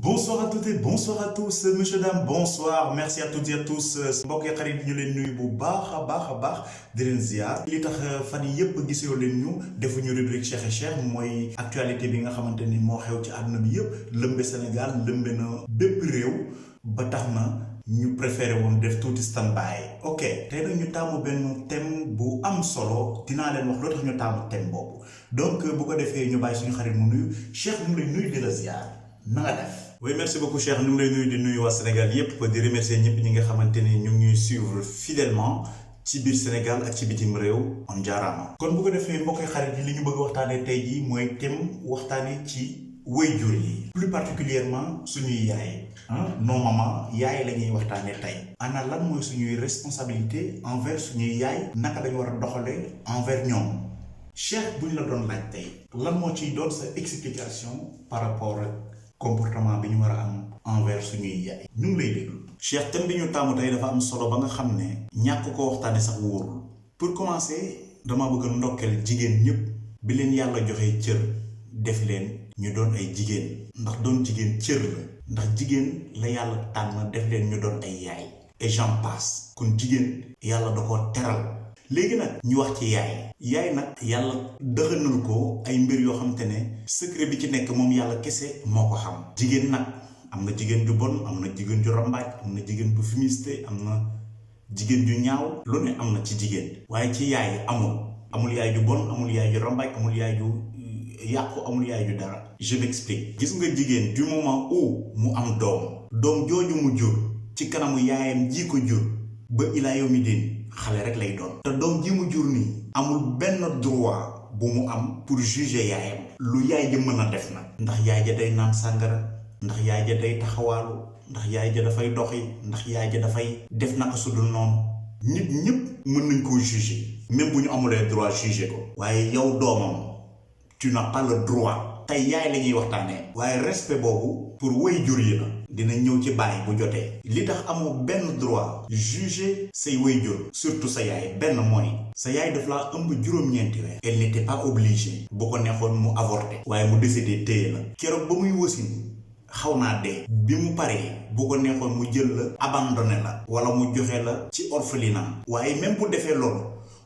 Bonsoir à toutes et bonsoir à tous, monsieur dame, bonsoir, merci à toutes et à tous mbokk yi xarit ñu leen nuyu bu baax a baax di leen ziar li tax fan yi yëpp gisoo leen ñu defuñu rubrique Cheikh et Cheikh mooy actualité bi nga xamante ni moo xew ci àdduna bi yëpp lëmbe Sénégal lëmbe na bépp réew ba tax na ñu préféré woon def tuuti stand-by. ok tey nag ñu taamu benn thème bu am solo dinaa leen wax loo tax ñu taamu thème boobu donc bu ko defee ñu bàyyi suñu xarit mu nuyu Cheikh ñu ngi lay nuyu di la ziar na nga def. oui merci beaucoup Cheikh ñu ngi lay nuyu di nuyu waa Sénégal yépp di remercier ñëpp ñi nga xamante ni ñu ngi ñuy suivre fidèlement ci biir Sénégal ak ci bitim réew on jaaraama. kon bu ko defee mbokk xarit yi li ñu bëgg a waxtaanee tey jii mooy thème waxtaanee ci waajur yi. plus particulièrement suñuy yaay. non maman yaay la ñuy waxtaanee tey. ana lan mooy suñuy responsabilité envers suñuy yaay. naka dañu war a doxalee envers ñoom. Cheikh bu ñu la doon laaj tey. lan moo ciy doon sa explication par rapport ak comportement bi ñu war a am envers suñuy yaay. ñu ngi lay déglu. Cheikh thème bi ñu taamu tey dafa am solo ba nga xam ne ñàkk ko waxtaane sax wóorul. pour commencer dama bëgg a ndokkeel jigéen ñëpp bi leen yàlla joxee cër def leen ñu doon ay jigéen. ndax doon jigéen cër la. ndax jigéen la yàlla tànn def leen ñu doon ay yaay. et j'en passe. kon jigéen yàlla da koo teral. léegi nag ñu wax ci yaay nag yàlla dëxanal ko ay mbir yoo xam te ne secret bi ci nekk moom yàlla kese moo ko xam. jigéen nag am na jigéen ju bon am na jigéen ju rambaaj am na jigéen bu fumiste am na jigéen ju ñaaw lu ne am na ci jigéen. waaye ci yaay amul yaay ju bon amul yaay ju rambaaj amul yaay ju yàqu amul yaay ju dara. je m'explique. gis nga jigéen du moment où mu am doom jooju mu jur ci kanamu yaayam ji ko jur ba ilaa yow mi din xale rek lay doon. te doom ji mu jur nii amul benn droit bu mu am pour juger yaayam. lu yaay ja mën a def nag. ndax yaay ja day naan sàngara ndax yaay ja day taxawaalu ndax yaay ja dafay doxi ndax yaay ja dafay def naka su dul noonu. nit ñëpp mën nañ koo juger même bu ñu amulee droit juger ko. waaye yow doomam tu n'as pas le droit. tey yaay la ñuy waxtaanee. waaye respect boobu pour waajur yi la. dina ñëw ci baay bu jotee. li tax amoo benn droit juger say waajur surtout sa yaay benn mooy sa yaay daf laa ëmb juróom-ñeenti weer. elle n'était pas obligée bu ko neexoon mu avorter. waaye mu décidé téye la. keroog ba muy wasin xaw naa dee. bi mu paree bu ko neexoon mu jël la abandonné la. wala mu joxe la ci orphelinat. waaye même bu defee loolu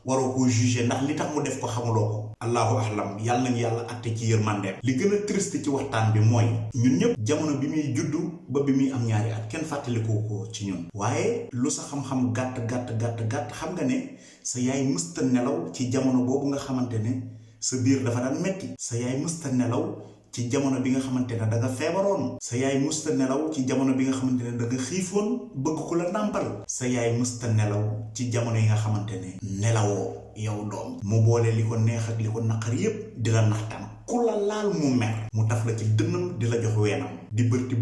waroo koo juger ndax li tax mu def ko xamuloo ko. allahu ahlam yàlla nañu yàlla atte ci yërmandeem. li gën a triste ci waxtaan bi mooy ñun ñëpp jamono bi muy juddu ba bi muy am ñaari at kenn fàttalikoo ko ci ñun. waaye lu sa xam-xam gàtt xam nga ne sa yaay mësta nelaw ci jamono boobu nga xamante ne sa biir dafa daan metti. sa yaay mësta nelaw ci jamono bi nga xamante ne da nga feebaroon. sa yaay mësta nelaw ci jamono bi nga xamante ne da nga xiifoon bëgg ko la nàmpal. sa yaay mësta nelaw ci jamono yi nga xamante ne nelawoo yow doom. mu boole li ko neex ak li ko naqar yépp di la naxtaan. ku la laal mu mer. mu taf la ci dënnam di la jox weenam. di bërti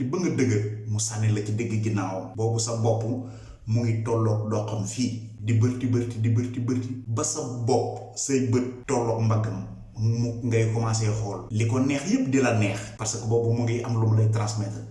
ba nga dëgër mu sànni la ci dëgg ginnaawam. boobu sa bopp mu ngi tolloog doxam fii. di bërti ba sa bopp say bët tolloog mbaggam mu ngay commencé xool li ko neex yépp di la neex. parce que boobu mu ngi am lu mu lay transmettre.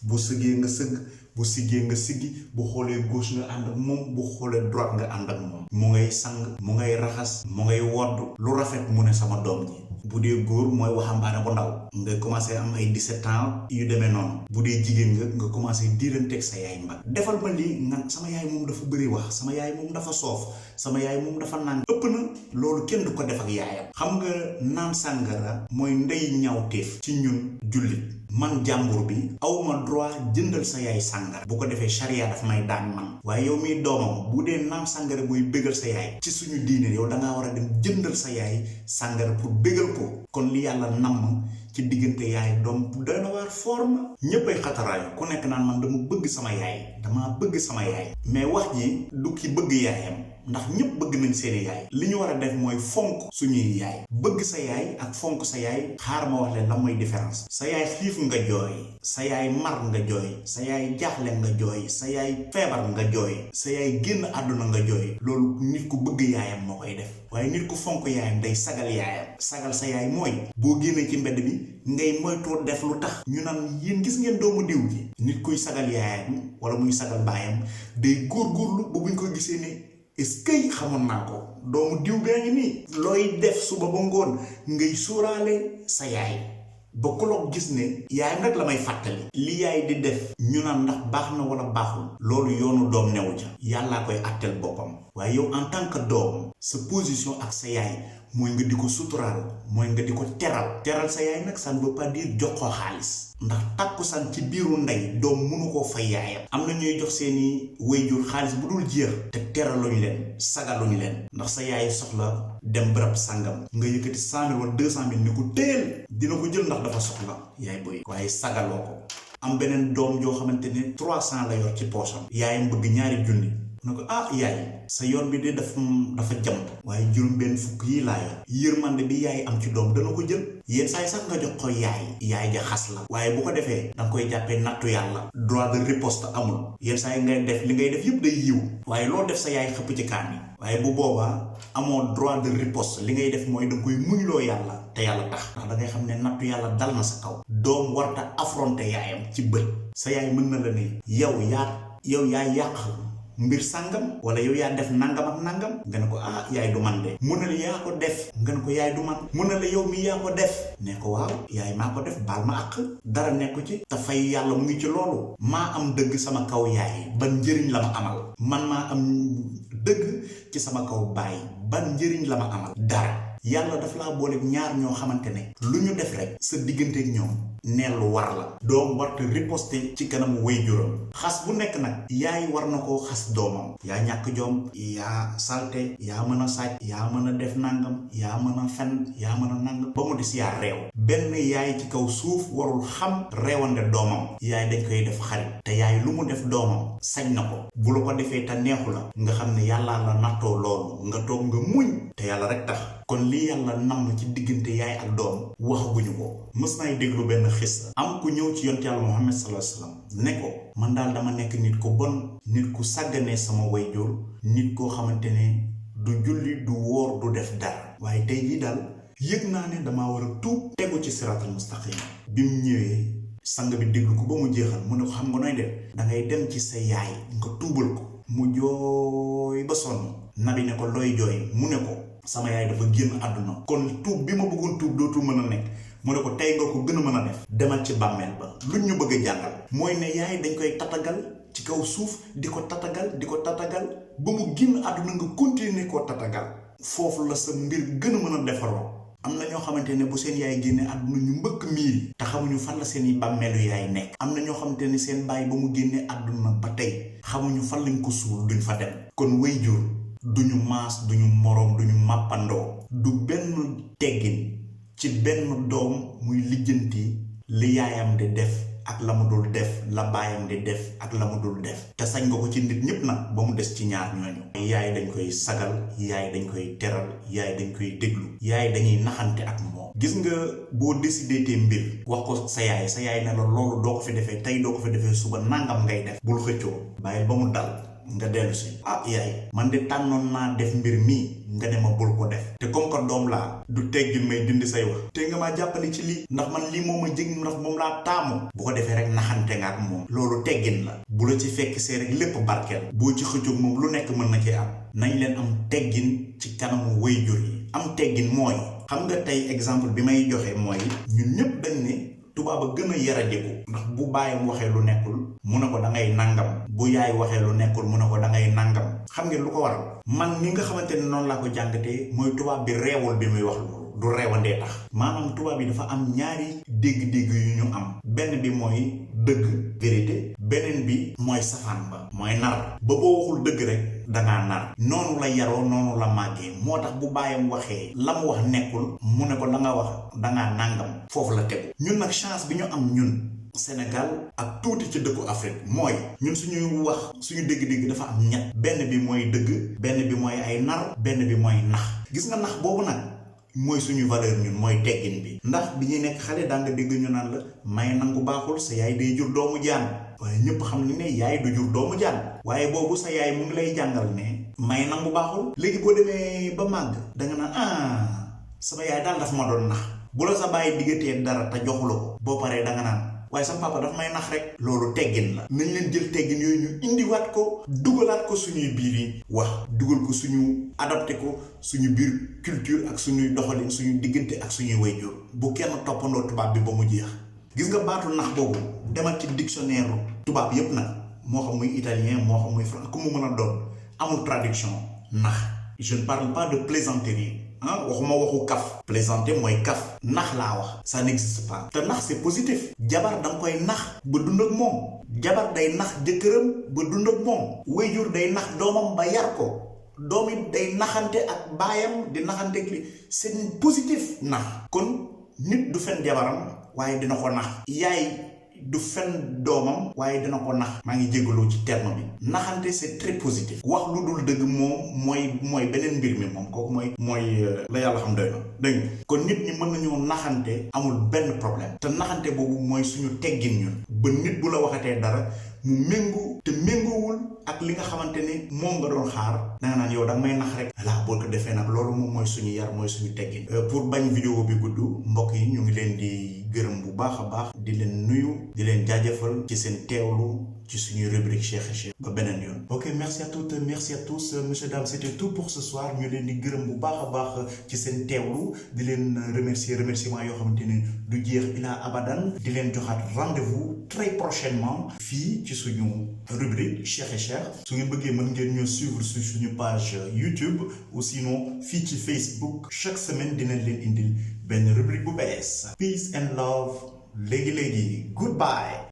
bu sëggee nga sëgg bu siggee nga siggi bu xoolee gauche nga ànd ak moom bu xoolee droite nga ànd ak moom. mu ngay sang mu ngay raxas mu ngay wodd lu rafet mu ne sama doom ji. bu dee góor mooy waxambaane bu ndaw nga commencé am ay 17 ans yu demee noonu. bu dee jigéen nga commencé diiranteeg sa yaay mbag. defal ma lii nga sama yaay moom dafa bëri wax sama yaay moom dafa soof sama yaay moom dafa naan ëpp na. loolu kenn du ko def ak yaayam. xam nga naan sàngara mooy ndey ñaawteef ci ñun jullit. man jàmbur bi awma droit jëndal sa yaay sàngara. bu ko defee charia daf may daan man. waaye yow miy doomam bu dee naan sàngara buy bégal sa yaay ci suñu diine yow dangaa war a dem jëndal sa yaay sàngara pour bégal ko. kon li yàlla namm ci diggante yaay doom doy na waar forme. ñéppay xataraayu ku nekk naan man dama bëgg sama yaay mais wax ji du ki bëgg yaayam ndax ñëpp bëgg nañ seeni yaay. li ñu war a def mooy fonk suñuy yaay. bëgg sa yaay ak fonk sa yaay xaar ma wax leen lan mooy différence. sa yaay xiif nga jooy sa yaay mar nga jooy sa yaay jaaxle nga jooy sa yaay feebar nga jooy sa yaay génn àdduna nga jooy. loolu nit ku bëgg yaayam moo koy def. waaye nit ku fonk yaayam day sagal yaayam. sagal sa yaay mooy boo génnee ci mbedd bi ngay moytoo def lu tax ñu naan yéen gis ngeen doomu diw ji. nit kuy sagal yaayam wala muy sagal baayam day góorgóorlu ba buñ ko gisee ne est-ce que xamoon naa ko doomu diw gaa ngi nii. looy def suba ba ngoon ngay sóoraale sa yaay ba koloog gis ne yaayam rek la may fàttali li yaay di def ñu naan ndax baax na wala baaxul loolu yoonu doom newu ca yàllaa koy àttel boppam waaye yow en tant que doom sa position ak sa yaay mooy nga di ko suturaal mooy nga di ko teral sa yaay nag ça ne veut pas dire jox ko xaalis ndax takkusaan ci biiru ndey doom mënu koo fay yaayam am na ñuy jox seeni wayjur xaalis bu dul jeex te teraluñu leen sagaluñu leen ndax sa yaay soxla dem bërëb sàngam nga yëkkati 100 000 wala 200 000 ni ko téel dina ko jël ndax dafa soxla yaay boy waaye sagaloo ko am beneen doom joo xamante ne 300 la yor ci poosam yaayam bëgg ñaari junni ne ko yaay sa yoon bi de dafa jamp waaye juróom benn fukk yi laa yor yërmande bi yaay am ci doom dana ko jël yenn saa yi sax nga jox ko yaay ja xas la waaye bu ko defee danga koy jàppee nattu yàlla droit de riposte amul yenn saa yi ngay def li ngay def yëpp day yiw waaye loo def sa yaay xëpp ci kaan yi waaye bu boobaa amoo droit de riposte li ngay def mooy danga koy muñloo yàlla te yàlla tax ndax da ngay xam ne nattu yàlla dal na sa kaw doom warta affronter yaayam ci bët sa yaay mën na la ne yow yaa yàq mbir sàngam wala yow yaa def nangam ak nangam nga ne ko yaay du man de mu ne la yaa ko def nga ne ko yaay du man mu ne la yow mi yaa ko def ne ko waaw yaay maa ko def baal ma àq dara nekku ci te fay yàlla mu ngi ci loolu maa am dëgg sama kaw yaay ban njëriñ la ma amal man maa am dëgg ci sama kaw baay ban njëriñ la ma amal dara yàlla daf laa boole ñaar ñoo xamante ne lu ñu def rek sa digganteeg ñoom neel lu war la doom warta riposter ci kanam waajuram xas bu nekk nag yaay war na koo xas doomam yaa ñàkk jom yaa salte yaa mën a sàcc yaa mën a def nangam yaa mën a fen yaa mën a nangam ba mu des yaa réew benn yaay ci kaw suuf warul xam réewande doomam yaay dañ koy def xarit te yaay lu mu def doomam sañ na ko bu la ko defee te neexu la nga xam ne yàllaa la nattoo loolu nga toog nga muñ te yàlla rek tax kon li yàlla namm ci diggante yaay ak doom waxaguñu ko mës naay déglu benn xis am ku ñëw ci yonent yàlla Muhammad sallallahu alayhi wasallam ne ko man daal dama nekk nit ku bon nit ku sàgganee sama wayjur nit koo xamante ne du julli du wóor du def dara waaye tey jii daal yëg naa ne damaa war a tuub tegu ci siraatal mustaqim bi mu ñëwee sang bi déglu ko ba mu jeexal mu ne ko xam nga nooy def dangay dem ci sa yaay nga tuubal ko mu jooy ba sonn nabi ne ko looy jooy mu ne ko sama yaay dafa génn àdduna kon tuub bi ma bëggoon tuub dootul mën a nekk mu ne ko tey nga ko gën a mën a def demal ci bàmmeel ba luñ ñu bëgg a jàngal mooy ne yaay dañ koy tatagal ci kaw suuf di ko tatagal ba mu génn àdduna nga continuer koo tatagal foofu la sa mbir gën a mën a defaroo am na ñoo xamante ne bu seen yaay génne àdduna ñu mbëkk miir yi te xamuñu fan la seen i bàmmeelu yaay nekk am na ñoo xamante ne seen baay ba mu génne àdduna ba tey xamuñu fan lañ ko suul duñ fa dem kon waajur duñu maas duñu moroom duñu màppandoo du benn teggin ci benn doom muy lijjanti li yaayam di def ak la mu dul def la baayam di def ak la mu dul def te sañ nga ko ci nit ñépp nag ba mu des ci ñaar ñooñu yaay dañ koy sagal yaay dañ koy teral yaay dañ koy déglu yaay dañuy naxante ak moom gis nga boo décidé te mbir wax ko sa yaay ne la loolu doo ko fi defee tey doo ko fi defee suba nangam ngay def bul xëccoo bàyyil ba mu dal nga dellu si yaay man de tànnoon naa def mbir mii nga ne ma bul ko def te comme que doom laa du teggin may dindi say wax te nga maa jàppale ci lii ndax man lii moom ma jig ndax moom laa taamu bu ko defee rek naxante nga ak moom loolu teggin la bu la ci fekk see rek lépp barkeel boo ci xëccoog moom lu nekk mën na ci am nañ leen am teggin ci kanamu waajur yi am teggin mooy xam nga tey exemple bi may joxe mooy ñun ñëpp dañ ne tubaab a gën a yaradiku ndax bu baayam waxee lu nekkul mu ne ko da ngay nangam bu yaay waxee lu nekkul mu ne ko da ngay nangam xam ngeen lu ko waral man ni nga xamante ne noonu laa ko jàngatee mooy tubaab bi reewul bi muy wax loolu du reewandee tax maanaam tubaab bi dafa am ñaari dégg-dégg yu ñu am benn bi mooy dëgg vérité beneen bi mooy safaan ba mooy nar ba boo waxul dëgg rek dangaa nar noonu la yaroo noonu la màggee moo tax bu baayam waxee la mu wax nekkul mu ne ko la nga wax dangaa nàngam foofu la tegu ñun nag chance bi ñu am ñun Sénégal ak tuuti ci dëkku Afrique mooy ñun suñuy wax suñu dégg-dégg dafa am ñett benn bi mooy dëgg benn bi mooy ay nar benn bi mooy nax gis nga nax boobu nag mooy suñu valeur ñun mooy teggin bi ndax bi ñuy nekk xale daa nga dégg ñu naan la may nangu baaxul sa yaay day jur doomu jaan waaye ñëpp xam ne yaay du jur doomu jaan waaye boobu sa yaay mu ngi lay jàngal ne may nangu baaxul léegi boo demee ba màgg danga naan sama yaay daal dafa ma doon nax bu la sa bàyyi diggatee dara te joxula ko boo paree danga naan waaye sama papa daf may nax rek loolu teggin la nañ leen jël teggin yooyu ñu indiwaat ko dugalaat ko suñuy biir yi wax dugal ko suñu adapté ko suñu biir culture ak suñuy doxalin suñu diggante ak suñuy wayjur bu kenn toppandoo tubaab bi ba mu jeex gis nga baatu nax boobu demal ci dictionnaire tubaab yépp nag moo xam muy italien moo xam muy français ku mu mën a doon amul traduction nax je ne parle pas de plaisanterie waxuma waxu kaf plaisanter mooy kaf nax laa wax ça n'existe pas te nax c'est positif jabar danga koy nax ba dund ak moom jabar day nax jëkkëram ba dund ak moom wayjur day nax doomam ba yar ko doom it day naxante ak baayam di naxante ak li c'est positif nax kon nit du fen jabaram waaye dina ko nax yaay du fen doomam waaye dina ko nax maa ngi jégaloo ci terme bi naxante c'est très positif wax lu dul dëgg moom mooy beneen mbir mi moom kooku mooy la yàlla xam doy na dégg nga kon nit ñi mën nañoo naxante amul benn problème te naxante boobu mooy suñu teggin ñun ba nit bu la waxatee dara mu méngoo te méngoowul ak li nga xamante ne moom nga doon xaar danga naan yow danga may nax rek voilà boo ko defee nag loolu moom mooy suñu yar mooy suñu teggin pour bañ vidéo bi gudd mbokk yi ñu ngi leen di gërëm bu baax a baax di leen nuyu di leen jaajëfal ci seen teewlu ci suñuy rubrique Cheikh et Cheikh ba beneen yoon. ok merci à toutes merci à tous monsieur dame c'était tout pour ce soir ñu leen di gërëm bu baax a baax ci seen teewlu di leen remerciement yoo xamante ni du jeex ila abadan di leen joxaat rendez-vous très prochainement fii ci suñu rubrique Cheikh et Cheikh su ngeen bëggee mën ngeen ñoo suivre sur suñu page YouTube ou sinon fii ci Facebook chaque semaine dinañ leen indil benn rubrique bu bees peace and love léegi goodbye.